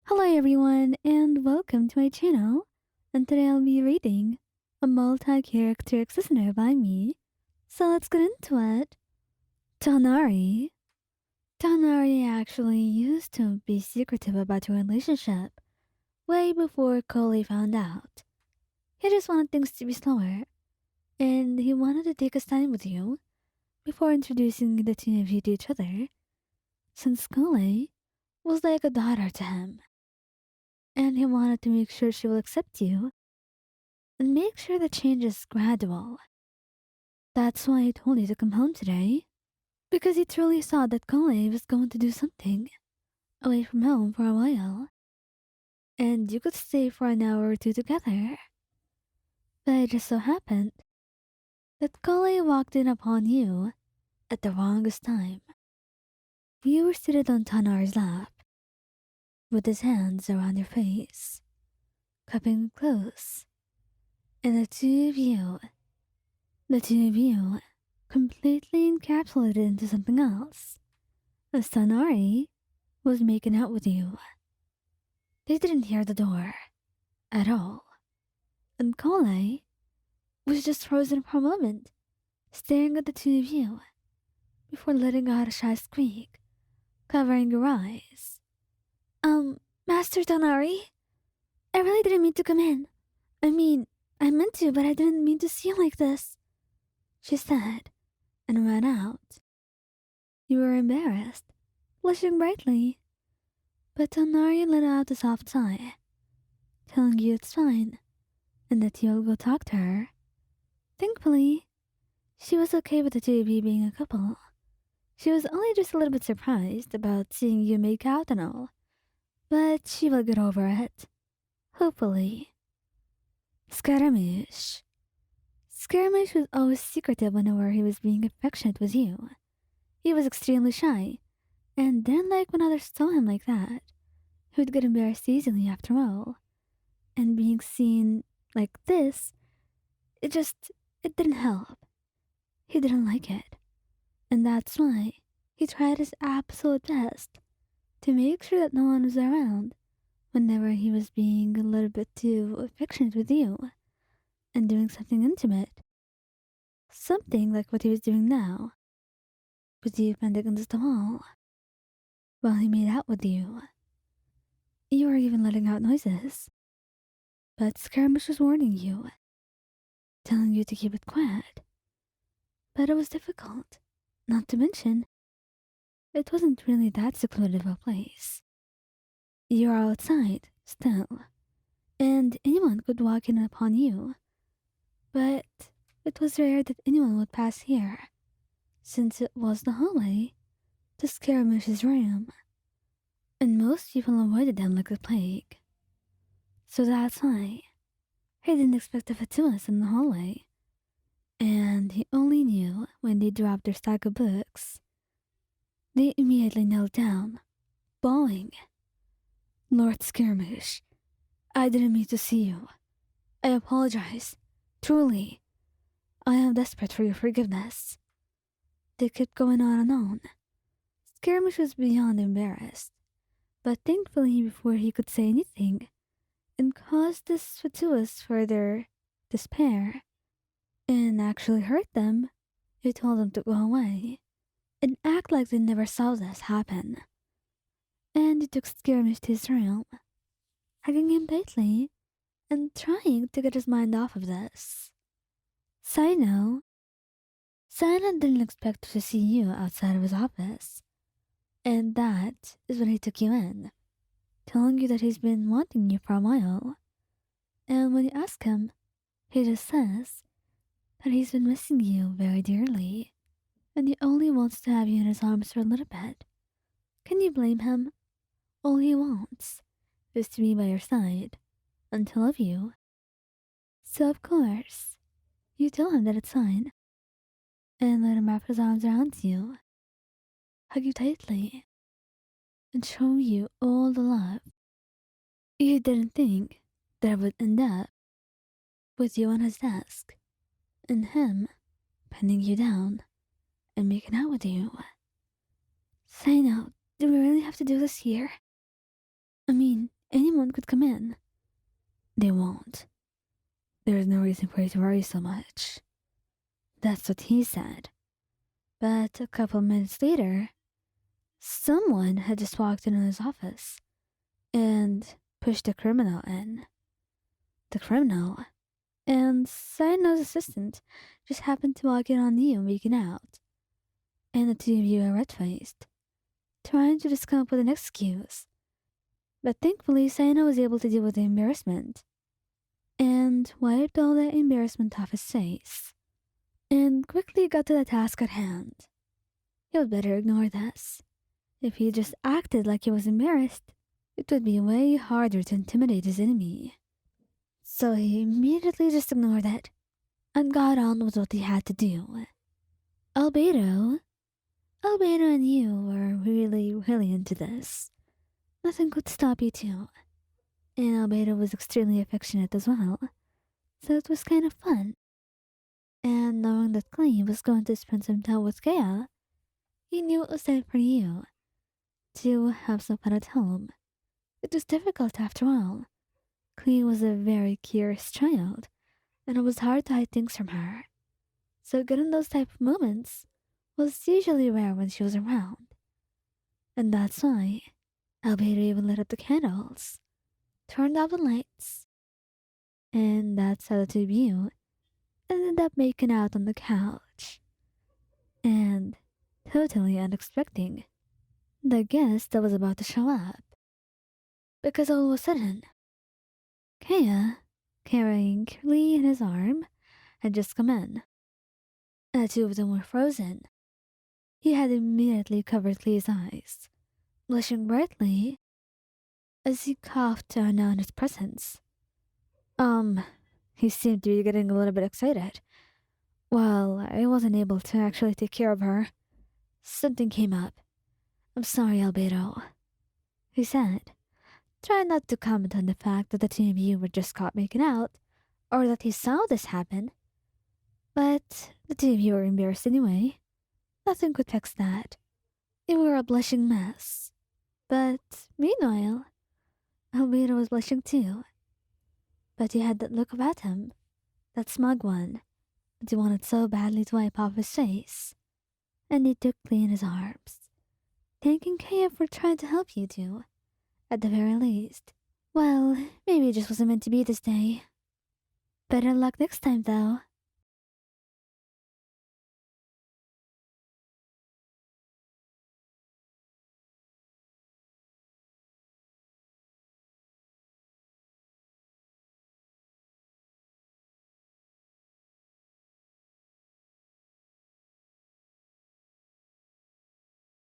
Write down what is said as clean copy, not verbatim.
Hello everyone and welcome to my channel, and today I'll be reading a multi-character listener by me. So let's get into it. Tighnari. Tighnari actually used to be secretive about your relationship way before Collei found out. He just wanted things to be slower, and he wanted to take his time with you before introducing the two of you to each other, since Collei was like a daughter to him, and he wanted to make sure she will accept you and make sure the change is gradual. That's why I told you to come home today, because he truly saw that Collei was going to do something away from home for a while, and you could stay for an hour or two together. But it just so happened that Collei walked in upon you at the wrongest time. You were seated on Tanar's lap, with his hands around your face, cupping close, and the two of you, completely encapsulated into something else. The Tighnari was making out with you. They didn't hear the door at all, and Collei was just frozen for a moment, staring at the two of you before letting out a shy squeak, covering your eyes. Master Tighnari, I really didn't mean to come in. I meant to, but I didn't mean to see you like this, she said, and ran out. You were embarrassed, blushing brightly, but Tighnari let out a soft sigh, telling you it's fine, and that you'll go talk to her. Thankfully, she was okay with the two of you being a couple. She was only just a little bit surprised about seeing you make out and all, but she will get over it. Hopefully. Scaramouche. Scaramouche was always secretive whenever he was being affectionate with you. He was extremely shy, and didn't like when others saw him like that. He would get embarrassed easily after all. And being seen like this, it didn't help. He didn't like it. And that's why he tried his absolute best to make sure that no one was around whenever he was being a little bit too affectionate with you and doing something intimate. Something like what he was doing now, with you pinned against the wall, while he made out with you. You were even letting out noises. But Scaramouche was warning you, telling you to keep it quiet. But it was difficult, not to mention, it wasn't really that secluded of a place. You're outside, still, and anyone could walk in upon you. But it was rare that anyone would pass here, since it was the hallway to Scaramouche's room, and most people avoided him like the plague. So that's why he didn't expect a fatuous in the hallway, and he only knew when they dropped their stack of books. They immediately knelt down, bawling. Lord Scaramouche, I didn't mean to see you. I apologize. Truly. I am desperate for your forgiveness. They kept going on and on. Scaramouche was beyond embarrassed, but thankfully before he could say anything, and caused this fatuous further despair, and actually hurt them, he told them to go away and act like they never saw this happen. And he took Scaramouche to his room, hugging him tightly and trying to get his mind off of this. Cyno. Cyno didn't expect to see you outside of his office, and that is when he took you in, telling you that he's been wanting you for a while. And when you ask him, he just says that he's been missing you very dearly, and he only wants to have you in his arms for a little bit. Can you blame him? All he wants is to be by your side and to love you. So of course, you tell him that it's fine, and let him wrap his arms around you, hug you tightly, and show you all the love. You didn't think that it would end up with you on his desk, and him pinning you down and making out with you. Say now, do we really have to do this here? anyone could come in. They won't. There's no reason for you to worry so much. That's what he said. But a couple minutes later, someone had just walked in on his office and pushed the criminal in. The criminal and Cyno's assistant just happened to walk in on you making out. And the two of you are red-faced, trying to just come up with an excuse. But thankfully, Cyno was able to deal with the embarrassment and wiped all that embarrassment off his face and quickly got to the task at hand. He would better ignore this. If he just acted like he was embarrassed, it would be way harder to intimidate his enemy. So he immediately just ignored it and got on with what he had to do. Albedo and you were really into this. Nothing could stop you two. And Albedo was extremely affectionate as well, so it was kind of fun. And knowing that Klee was going to spend some time with Kea, he knew it was time for you to have some fun at home. It was difficult after all. Klee was a very curious child, and it was hard to hide things from her. So getting those type of moments was usually rare when she was around. And that's why Albedo even lit up the candles, turned off the lights, and that's how the two of you ended up making out on the couch. And totally unexpected, the guest that was about to show up. Because all of a sudden, Kea, carrying Klee in his arm, had just come in. And the two of them were frozen. He had immediately covered Klee's eyes, blushing brightly as he coughed to announce his presence. He seemed to be getting a little bit excited. Well, I wasn't able to actually take care of her. Something came up. I'm sorry, Albedo, he said, trying not to comment on the fact that the two of you were just caught making out, or that he saw this happen. But the two of you were embarrassed anyway. Nothing could fix that. You were a blushing mess. But meanwhile, Albedo was blushing too. But he had that look about him, that smug one, that he wanted so badly to wipe off his face. And he took Klee in his arms, thanking Kea for trying to help you two, at the very least. Well, maybe it just wasn't meant to be this day. Better luck next time, though.